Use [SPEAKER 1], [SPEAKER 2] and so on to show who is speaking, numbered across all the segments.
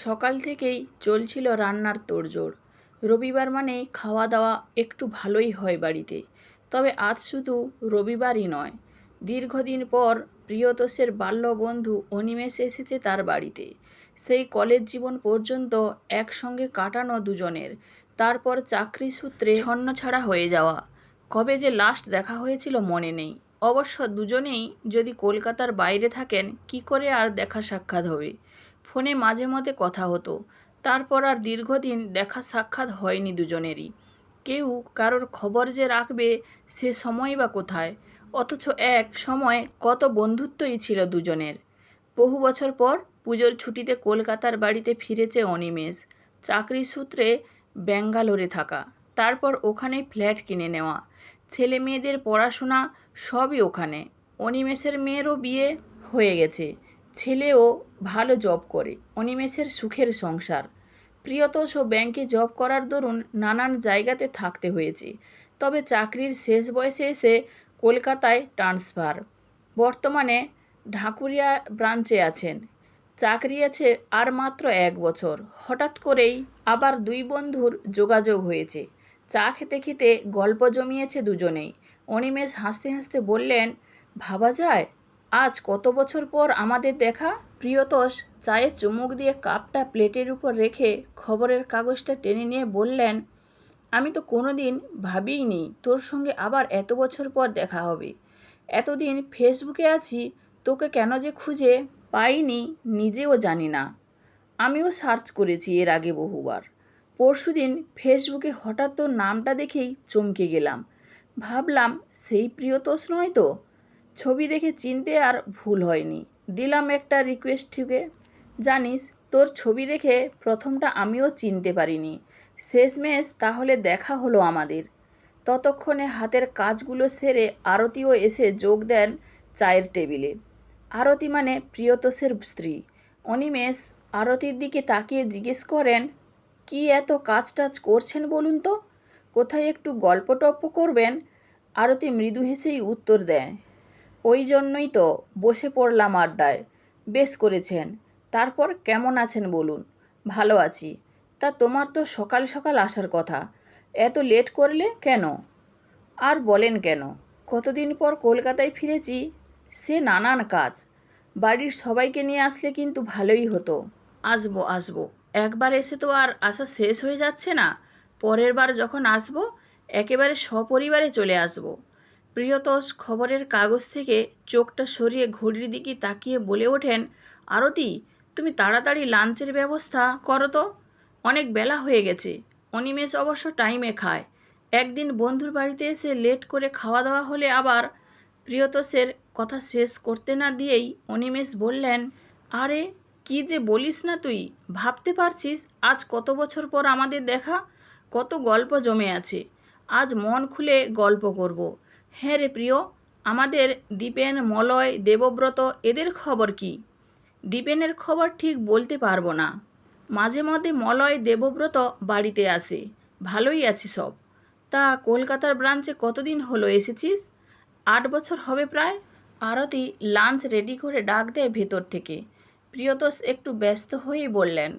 [SPEAKER 1] সকাল থেকেই চলছিল রান্নার তোড়জোড়। রবিবার মানেই খাওয়া দাওয়া একটু ভালোই হয় বাড়িতে। তবে আজ শুধু রবিবারই নয়, দীর্ঘদিন পর প্রিয়তোষের বাল্যবন্ধু অনিমেষ এসেছে তার বাড়িতে। সেই কলেজ জীবন পর্যন্ত একসঙ্গে কাটানো দুজনের, তারপর চাকরি সূত্রে ছন্নছাড়া হয়ে যাওয়া। কবে যে লাস্ট দেখা হয়েছিল মনে নেই। অবশ্য দুজনেই যদি কলকাতার বাইরে থাকেন, কি করে আর দেখা সাক্ষাৎ হবে। ফোনে মাঝে মধ্যে কথা হতো, তারপর আর দীর্ঘদিন দেখা সাক্ষাৎ হয়নি দুজনেরই। কেউ কারোর খবর যে রাখবে সে সময় বা কোথায়। অথচ এক সময় কত বন্ধুত্বই ছিল দুজনের। বহু বছর পর পুজোর ছুটিতে কলকাতার বাড়িতে ফিরেছে অনিমেষ। চাকরি সূত্রে ব্যাঙ্গালোরে থাকা, তারপর ওখানেই ফ্ল্যাট কিনে নেওয়া, ছেলে মেয়েদের পড়াশোনা সবই ওখানে। অনিমেষের মেয়েরও বিয়ে হয়ে গেছে, ছেলেও ভালো জব করে। অনিমেষের সুখের সংসার। প্রিয়তোষও ব্যাংকে জব করার দরুন নানান জায়গাতে থাকতে হয়েছে। তবে চাকরির শেষ বয়সে এসে কলকাতায় ট্রান্সফার। বর্তমানে ঢাকুরিয়া ব্রাঞ্চে আছেন। চাকরি আছে আর মাত্র 1 বছর। হঠাৎ করেই আবার দুই বন্ধুর যোগাযোগ হয়েছে। চা খেতে খেতে গল্প জমিয়েছে দুজনেই। অনিমেষ হাসতে হাসতে বললেন, ভাবা যায় আজ কত বছর পর আমাদের দেখা। প্রিয়তোষ চায়ে চুমুক দিয়ে কাপটা প্লেটের উপর রেখে খবরের কাগজটা টেনে নিয়ে বললেন, আমি তো কোনোদিন ভাবিইনি তোর সঙ্গে আবার এত বছর পর দেখা হবে। এতদিন ফেসবুকে আছি, তোকে কেন যে খুঁজে পাইনি নিজেও জানি না। আমিও সার্চ করেছি এর আগে বহুবার। পরশুদিন ফেসবুকে হঠাৎ তোর নামটা দেখেই চমকে গেলাম। ভাবলাম সেই প্রিয়তোষ নয় তো। ছবি দেখে চিনতে আর ভুল হয়নি। দিলাম একটা রিকোয়েস্ট থেকে। জানিস, তোর ছবি দেখে প্রথমটা আমিও চিনতে পারিনি। শেষমেশ তাহলে দেখা হলো আমাদের। ততক্ষণে হাতের কাজগুলো সেরে আরতিও এসে যোগ দেন চায়ের টেবিলে। আরতি মানে প্রিয়তোষের স্ত্রী। অনিমেষ আরতির দিকে তাকিয়ে জিজ্ঞেস করেন, কি এত কাজ টাজ করছেন বলুন তো? কোথায় একটু গল্প টপ্প করবেন? আরতি মৃদু হেসেই উত্তর দেয়, ওই জন্যই তো বসে পড়লাম আড্ডায়। বেশ করেছেন। তারপর কেমন আছেন বলুন? ভালো আছি। তা তোমার তো সকাল সকাল আসার কথা, এত লেট করলে কেন? আর বলেন কেন, কতদিন পর কলকাতায় ফিরেছি, সে নানান কাজ। বাড়ির সবাইকে নিয়ে আসলে কিন্তু ভালোই হতো। আসবো আসবো, একবার এসে তো আর আসা শেষ হয়ে যাচ্ছে না। পরের বার যখন আসবো একেবারে সপরিবারে চলে আসবো। প্রিয়তোষ খবরের কাগজ থেকে চোখটা সরিয়ে ঘড়ির দিকে তাকিয়ে বলে ওঠেন, আরতি, তুমি তাড়াতাড়ি লাঞ্চের ব্যবস্থা করো তো, অনেক বেলা হয়ে গেছে। অনিমেষ অবশ্য টাইমে খায়। একদিন বন্ধুর বাড়িতে এসে লেট করে খাওয়া দাওয়া হলে আবার। প্রিয়তোষের কথা শেষ করতে না দিয়েই অনিমেষ বললেন, আরে কি যে বলিস না তুই, ভাবতে পারছিস আজ কত বছর পর আমাদের দেখা? কত গল্প জমে আছে, আজ মন খুলে গল্প করব। হ্যাঁ রে প্রিয়, আমাদের দীপেন, মলয়, দেবব্রত এদের খবর কি? দীপেনের খবর ঠিক বলতে পারবো না। মাঝে মধ্যে মলয়, দেবব্রত বাড়িতে আসে। ভালোই আছে সব। তা কলকাতার ব্রাঞ্চে কতদিন হলো এসেছিস? 8 বছর হবে প্রায়। আরতি লাঞ্চ রেডি করে ডাক দেয় ভেতর থেকে। প্রিয়তোষ একটু ব্যস্ত হয়েই বললেন,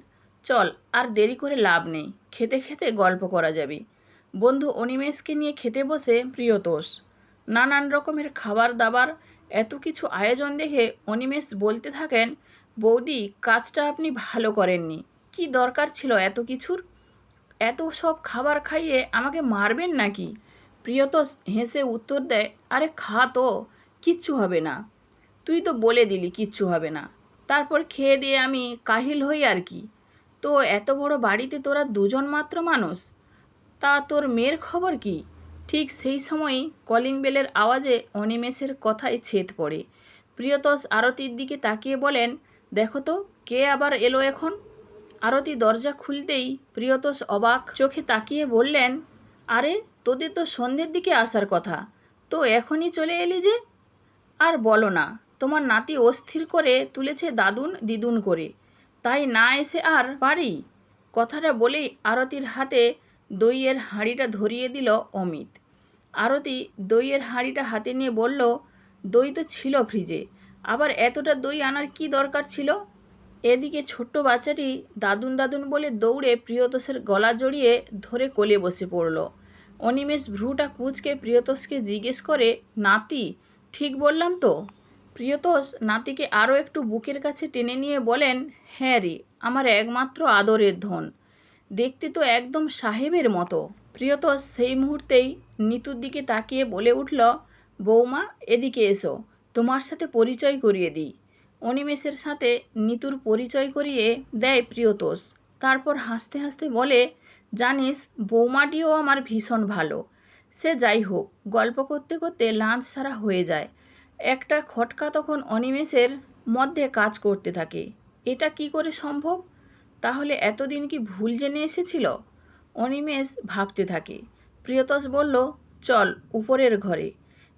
[SPEAKER 1] চল, আর দেরি করে লাভ নেই, খেতে খেতে গল্প করা যাবে। বন্ধু অনিমেষকে নিয়ে খেতে বসে প্রিয়তোষ। নানান রকমের খাবার দাবার, এত কিছু আয়োজন দেখে অনিমেষ বলতে থাকেন, বৌদি, কাজটা আপনি ভালো করেননি। কি দরকার ছিল এত কিছুর? এত সব খাবার খাইয়ে আমাকে মারবেন নাকি? প্রিয়তোষ হেসে উত্তর দেয়, আরে খা তো, কিচ্ছু হবে না। তুই তো বলে দিলি কিচ্ছু হবে না, তারপর খেয়ে দিয়ে আমি কাহিল হই আর কি। তো এত বড় বাড়িতে তোরা দুজন মাত্র মানুষ। তা তোর মেয়ের খবর কি? ঠিক সেই সময়ই কলিং বেলের আওয়াজে অনিমেষের কথায় ছেদ পড়ে। প্রিয়তোষ আরতির দিকে তাকিয়ে বলেন, দেখো তো কে আবার এলো এখন। আরতি দরজা খুলতেই প্রিয়তোষ অবাক চোখে তাকিয়ে বললেন, আরে তোদের তো সন্ধ্যের দিকে আসার কথা, তো এখনই চলে এলি যে? আর বলো না, তোমার নাতি অস্থির করে তুলেছে দাদুন দিদুন করে, তাই না এসে আর পারি। কথাটা বলেই আরতির হাতে দইয়ের হাঁড়িটা ধরিয়ে দিল অমিত। আরতি দইয়ের হাঁড়িটা হাতে নিয়ে বলল, দই তো ছিল ফ্রিজে, আবার এতটা দই আনার কি দরকার ছিল? এদিকে ছোট্ট বাচ্চাটি দাদুন দাদুন বলে দৌড়ে প্রিয়তোষের গলা জড়িয়ে ধরে কোলে বসে পড়ল। অনিমেষ ভ্রুটা কুঁচকে প্রিয়তোষকে জিজ্ঞেস করে, নাতি, ঠিক বললাম তো? প্রিয়তোষ নাতিকে আরও একটু বুকের কাছে টেনে নিয়ে বলেন, হ্যাঁ রে, আমার একমাত্র আদরের ধন। দেখতে তো একদম সাহেবের মতো। প্রিয়তোষ সেই মুহূর্তেই নিতুর দিকে তাকিয়ে বলে উঠল, বৌমা, এদিকে এসো, তোমার সাথে পরিচয় করিয়ে দিই। অনিমেষের সাথে নিতুর পরিচয় করিয়ে দেয় প্রিয়তোষ। তারপর হাসতে হাসতে বলে, জানিস, বৌমাটিও আমার ভীষণ ভালো। সে যাই হোক, গল্প করতে করতে লাঞ্চ সারা হয়ে যায়। একটা খটকা তখন অনিমেষের মধ্যে কাজ করতে থাকে। এটা কি করে সম্ভব? তাহলে এতদিন কি ভুল জেনে এসেছিল? অনিমেষ ভাবতে থাকে। প্রিয়তোষ বলল, চল উপরের ঘরে,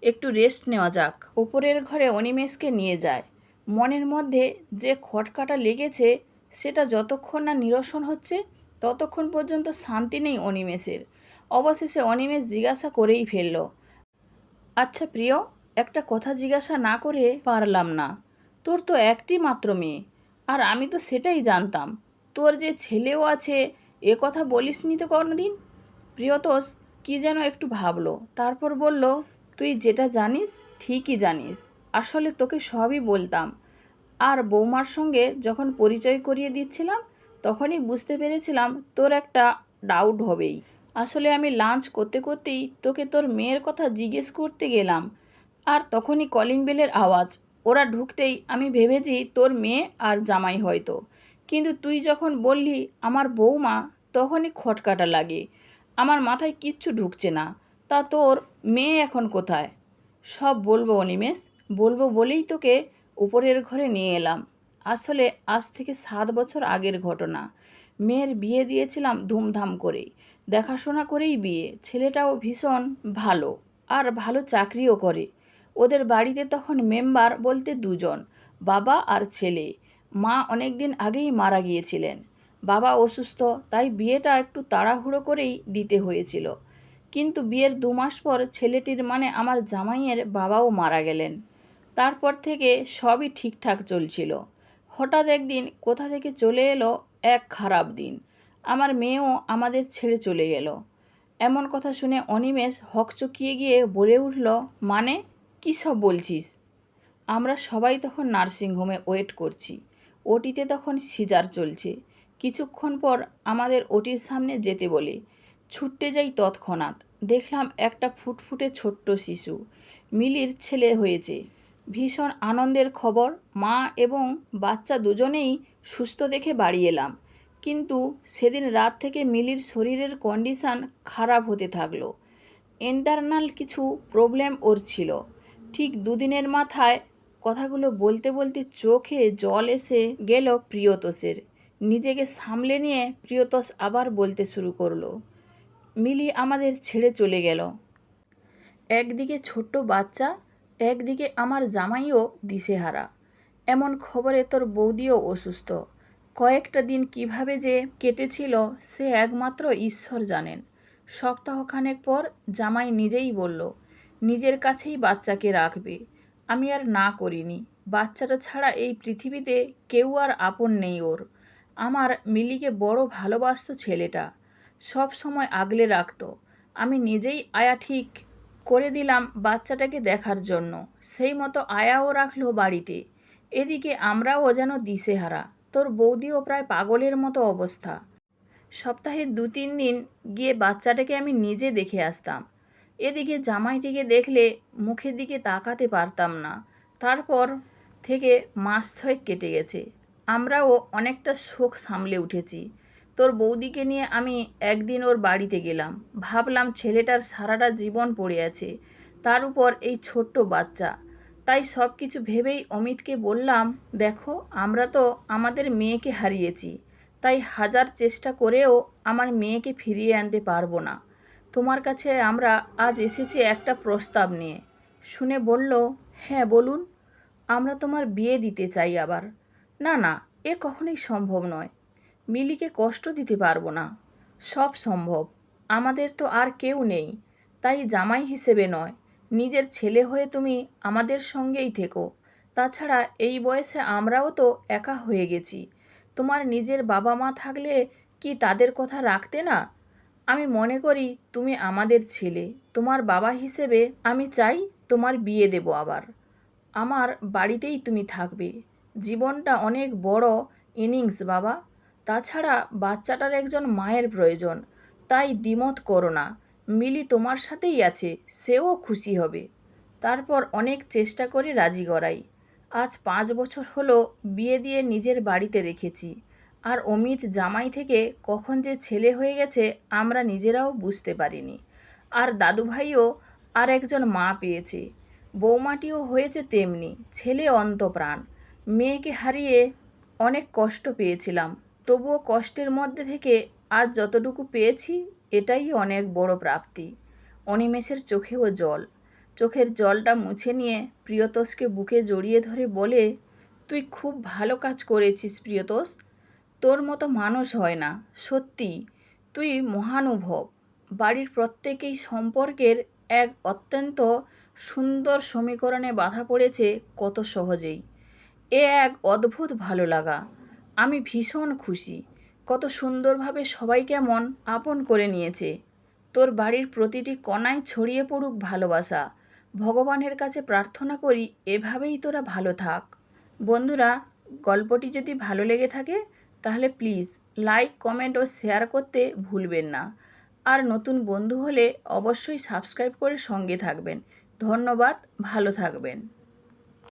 [SPEAKER 1] একটু রেস্ট নেওয়া যাক। উপরের ঘরে অনিমেষকে নিয়ে যায়। মনের মধ্যে যে খটকাটা লেগেছে সেটা যতক্ষণ না নিরসন হচ্ছে ততক্ষণ পর্যন্ত শান্তি নেই অনিমেষের। অবশেষে অনিমেষ জিজ্ঞাসা করেই ফেলল, আচ্ছা প্রিয়, একটা কথা জিজ্ঞাসা না করে পারলাম না। তোর তো একটি মাত্র মেয়ে, আর আমি তো সেটাই জানতাম। তোর যে ছেলেও আছে এ কথা বলিসনি তো কোনোদিন। প্রিয়তোষ কি যেন একটু ভাবলো, তারপর বলল, তুই যেটা জানিস ঠিকই জানিস। আসলে তোকে সবই বলতাম, আর বৌমার সঙ্গে যখন পরিচয় করিয়ে দিচ্ছিলাম তখনই বুঝতে পেরেছিলাম তোর একটা ডাউট হবেই। আসলে আমি লাঞ্চ করতে করতেই তোকে তোর মেয়ের কথা জিজ্ঞেস করতে গেলাম, আর তখনই কলিং বেলের আওয়াজ। ওরা ঢুকতেই আমি ভেবেছি তোর মেয়ে আর জামাই হয়তো, কিন্তু তুই যখন বললি আমার বৌমা তখনই খটকাটা লাগে। আমার মাথায় কিচ্ছু ঢুকছে না। তা তোর মেয়ে এখন কোথায়? সব বলবো অনিমেষ, বলবো বলেই তোকে উপরের ঘরে নিয়ে এলাম। আসলে আজ থেকে 7 বছর আগের ঘটনা। মেয়ের বিয়ে দিয়েছিলাম ধুমধাম করেই, দেখাশোনা করেই বিয়ে। ছেলেটাও ভীষণ ভালো, আর ভালো চাকরিও করে। ওদের বাড়িতে তখন মেম্বার বলতে 2 জন, বাবা আর ছেলে। মা অনেক দিন আগেই মারা গিয়েছিলেন। বাবা অসুস্থ, তাই বিয়েটা একটু তাড়াহুড়ো করেই দিতে হয়েছিল। কিন্তু বিয়ের 2 মাস পর ছেলেটির মানে আমার জামাইয়ের বাবাও মারা গেলেন। তারপর থেকে সবই ঠিকঠাক চলছিল। হঠাৎ একদিন কোথা থেকে চলে এলো এক খারাপ দিন। আমার মেয়েও আমাদের ছেড়ে চলে গেল। এমন কথা শুনে অনিমেষ হকচকিয়ে গিয়ে বলে উঠল, মানে কী সব বলছিস? আমরা সবাই তখন নার্সিংহোমে ওয়েট করছি। ওটিতে তখন সিজার চলছে। কিছুক্ষণ পর আমাদের ওটির সামনে যেতে বলে ছুটতে যাই তৎক্ষণাৎ। দেখলাম একটা ফুটফুটে ছোট্ট শিশু, মিলির ছেলে হয়েছে। ভীষণ আনন্দের খবর। মা এবং বাচ্চা দুজনেই সুস্থ দেখে বাড়ি এলাম। কিন্তু সেদিন রাত থেকে মিলির শরীরের কন্ডিশান খারাপ হতে থাকলো। ইন্টারনাল কিছু প্রবলেম ওর ছিল। ঠিক 2 দিনের মাথায় কথাগুলো বলতে বলতে চোখে জল এসে গেল প্রিয়তোষের। নিজেকে সামলে নিয়ে প্রিয়তোষ আবার বলতে শুরু করলো, মিলি আমাদের ছেড়ে চলে গেল। একদিকে ছোট্ট বাচ্চা, একদিকে আমার জামাইও দিশেহারা। এমন খবরে তোর বৌদিও অসুস্থ। কয়েকটা দিন কিভাবে যে কেটেছিল সে একমাত্র ঈশ্বর জানেন। সপ্তাহখানেক পর জামাই নিজেই বলল নিজের কাছেই বাচ্চাকে রাখবে। আমি আর না করিনি। বাচ্চাটা ছাড়া এই পৃথিবীতে কেউ আর আপন নেই ওর। আমার মিলিকে বড় ভালোবাসতো ছেলেটা, সব সময় আগলে রাখতো। আমি নিজেই আয়া ঠিক করে দিলাম বাচ্চাটাকে দেখার জন্য। সেই মতো আয়াও রাখলো বাড়িতে। এদিকে আমরাও যেন দিশেহারা। তোর বৌদিও প্রায় পাগলের মতো অবস্থা। সপ্তাহে 2-3 দিন গিয়ে বাচ্চাটাকে আমি নিজে দেখে আসতাম। এদিকে জামাইটিকে দেখলে মুখের দিকে তাকাতে পারতাম না। তারপর থেকে মাস 6 কেটে গেছে। আমরাও অনেকটা শোক সামলে উঠেছি। তোর বৌদিকে নিয়ে আমি একদিন ওর বাড়িতে গেলাম। ভাবলাম ছেলেটার সারাটা জীবন পড়ে আছে, তার উপর এই ছোট্ট বাচ্চা। তাই সব কিছু ভেবেই অমিতকে বললাম, দেখো, আমরা তো আমাদের মেয়েকে হারিয়েছি, তাই হাজার চেষ্টা করেও আমার মেয়েকে ফিরিয়ে আনতে পারবো না। তোমার কাছে আমরা আজ এসেছি একটা প্রস্তাব নিয়ে। শুনে বলল, হ্যাঁ বলুন। আমরা তোমার বিয়ে দিতে চাই আবার। না না, এ কখনোই সম্ভব নয়। মিলিকে কষ্ট দিতে পারবো না। সব সম্ভব। আমাদের তো আর কেউ নেই, তাই জামাই হিসেবে নয়, নিজের ছেলে হয়ে তুমি আমাদের সঙ্গেই থেকো। তাছাড়া এই বয়সে আমরাও তো একা হয়ে গেছি। তোমার নিজের বাবা মা থাকলে কি তাদের কথা রাখতে না? আমি মনে করি তুমি আমাদের ছেলে। তোমার বাবা হিসেবে আমি চাই তোমার বিয়ে দেব আবার। আমার বাড়িতেই তুমি থাকবে। জীবনটা অনেক বড় ইনিংস বাবা। তাছাড়া বাচ্চাটার একজন মায়ের প্রয়োজন। তাই দ্বিমত করো না। মিলি তোমার সাথেই আছে, সেও খুশি হবে। তারপর অনেক চেষ্টা করে রাজি করাই। আজ 5 বছর হলো বিয়ে দিয়ে নিজের বাড়িতে রেখেছি। আর অমিত জামাই থেকে কখন যে ছেলে হয়ে গেছে আমরা নিজেরাও বুঝতে পারিনি। আর দাদুভাইও আর একজন মা পেয়েছে। বৌমাটিও হয়েছে তেমনি, ছেলে অন্তপ্রাণ। মেয়েকে হারিয়ে অনেক কষ্ট পেয়েছিলাম, তবুও কষ্টের মধ্যে থেকে আজ যতটুকু পেয়েছি এটাই অনেক বড় প্রাপ্তি। অনিমেষের চোখেও জল। চোখের জলটা মুছে নিয়ে প্রিয়তোষকে বুকে জড়িয়ে ধরে বলে, তুই খুব ভালো কাজ করেছিস প্রিয়তোষ। তোর মতো মানুষ হয় না, সত্যি তুই মহানুভব। বাড়ির প্রত্যেকেই সম্পর্কের এক অত্যন্ত সুন্দর সমীকরণে বাধা পড়েছে কত সহজেই। এ এক অদ্ভুত ভালো লাগা। আমি ভীষণ খুশি। কত সুন্দরভাবে সবাই কেমন আপন করে নিয়েছে। তোর বাড়ির প্রতিটি কণায় ছড়িয়ে পড়ুক ভালোবাসা। ভগবানের কাছে প্রার্থনা করি এভাবেই তোরা ভালো থাক। বন্ধুরা, গল্পটি যদি ভালো লেগে থাকে তাহলে প্লিজ লাইক, কমেন্ট ও শেয়ার করতে ভুলবেন না। আর নতুন বন্ধু হলে অবশ্যই সাবস্ক্রাইব করে সঙ্গে থাকবেন। ধন্যবাদ, ভালো থাকবেন।